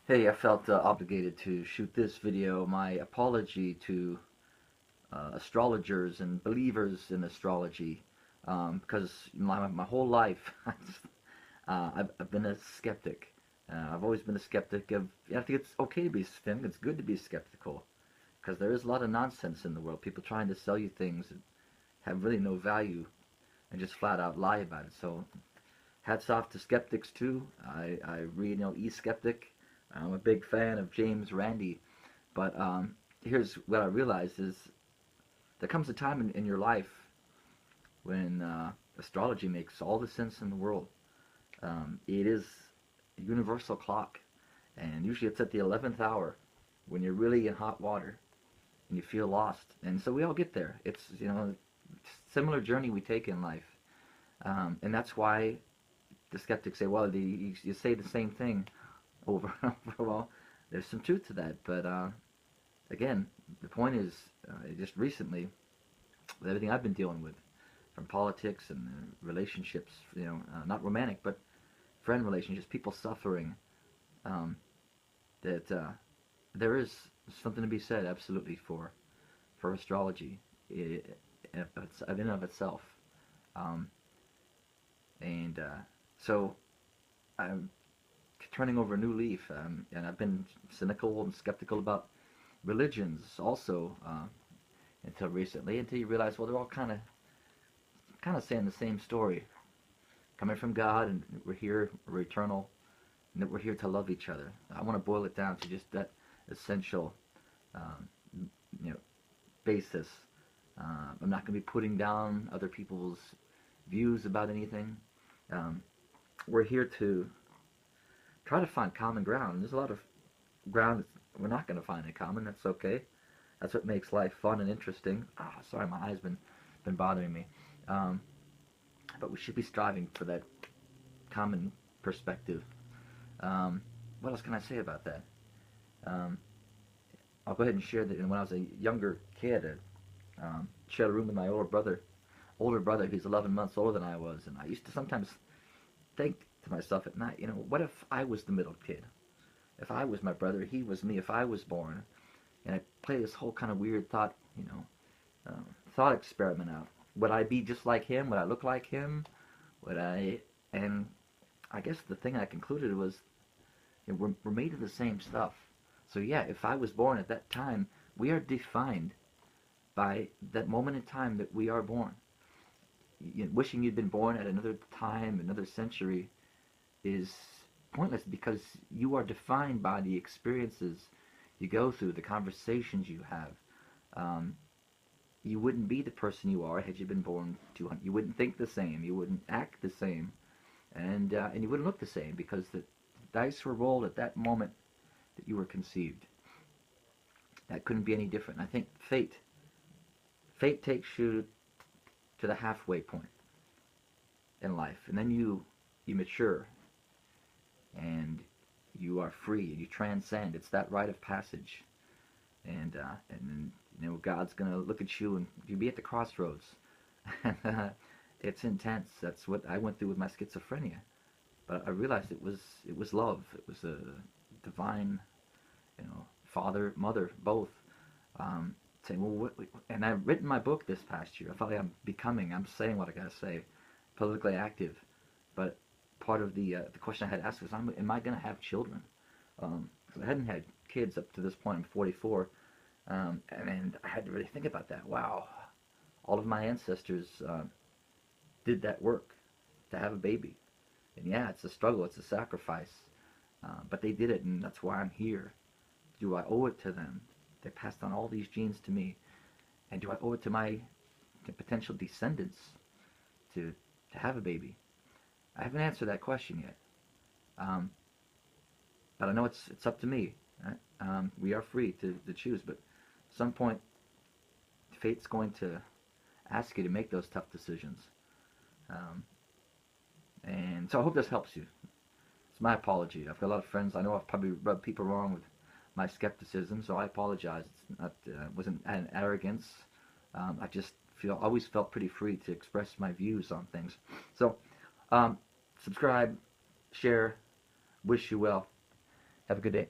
Hey, I felt obligated to shoot this video, my apology to astrologers and believers in astrology, because my whole life I've been a skeptic. I've always been a skeptic of. I think it's okay to be. I think it's good to be skeptical, because there is a lot of nonsense in the world. People trying to sell you things that have really no value and just flat out lie about it. So hats off to skeptics too. I read, E-Skeptic. I'm a big fan of James Randi, but here's what I realized is there comes a time in your life when astrology makes all the sense in the world. It is a universal clock, and usually it's at the 11th hour when you're really in hot water and you feel lost. And so we all get there. It's similar journey we take in life, and that's why the skeptics say, well, you say the same thing over and over. Well, there's some truth to that, but again, the point is, just recently, with everything I've been dealing with, from politics and relationships, not romantic, but friend relationships, people suffering, that there is something to be said, absolutely, for astrology in and of itself. Um, and so I'm turning over a new leaf, and I've been cynical and skeptical about religions also until recently, until you realize, well, they're all kind of saying the same story, coming from God, and we're here, we're eternal, and that we're here to love each other. I want to boil it down to just that essential, um, you know, basis. I'm not going to be putting down other people's views about anything. Um, we're here to try to find common ground. There's a lot of ground that we're not going to find in common. That's okay. That's what makes life fun and interesting. Sorry, my eyes been bothering me. Um, but we should be striving for that common perspective. What else can I say about that? Um, I'll go ahead and share that. When I was a younger kid, I shared a room with my older brother. Older brother, he's 11 months older than I was, and I used to sometimes think to myself at night, what if I was the middle kid? If I was my brother, he was me. If I was born, and I play this whole kind of weird thought experiment out. Would I be just like him? Would I look like him? Would I? And I guess the thing I concluded was, we're made of the same stuff. So yeah, if I was born at that time, we are defined by that moment in time that we are born. Wishing you'd been born at another time, another century, is pointless, because you are defined by the experiences you go through, the conversations you have. Um, you wouldn't be the person you are had you been born 200. You wouldn't think the same. You wouldn't act the same, and you wouldn't look the same, because the dice were rolled at that moment that you were conceived. That couldn't be any different. I think fate takes you to the halfway point in life, and then you mature, and you are free, and you transcend. It's that rite of passage, and then God's gonna look at you, and you be at the crossroads. And it's intense. That's what I went through with my schizophrenia. But I realized it was love. It was a divine, father, mother, both, saying, well, and I've written my book this past year. I felt like I'm saying what I gotta say, politically active. But part of the question I had asked was, am I gonna have children? Because I hadn't had kids up to this point. I'm 44, and I had to really think about that. Wow, all of my ancestors did that work to have a baby, and yeah, it's a struggle, it's a sacrifice, but they did it, and that's why I'm here. Do I owe it to them? They passed on all these genes to me, and do I owe it to my potential descendants to have a baby? I haven't answered that question yet, but I know it's up to me. Right? We are free to choose, but at some point, fate's going to ask you to make those tough decisions. Um, and so I hope this helps you. It's my apology. I've got a lot of friends. I know I've probably rubbed people wrong with my skepticism, so I apologize. It's not wasn't an arrogance. I just always felt pretty free to express my views on things. So, subscribe, share, wish you well. Have a good day.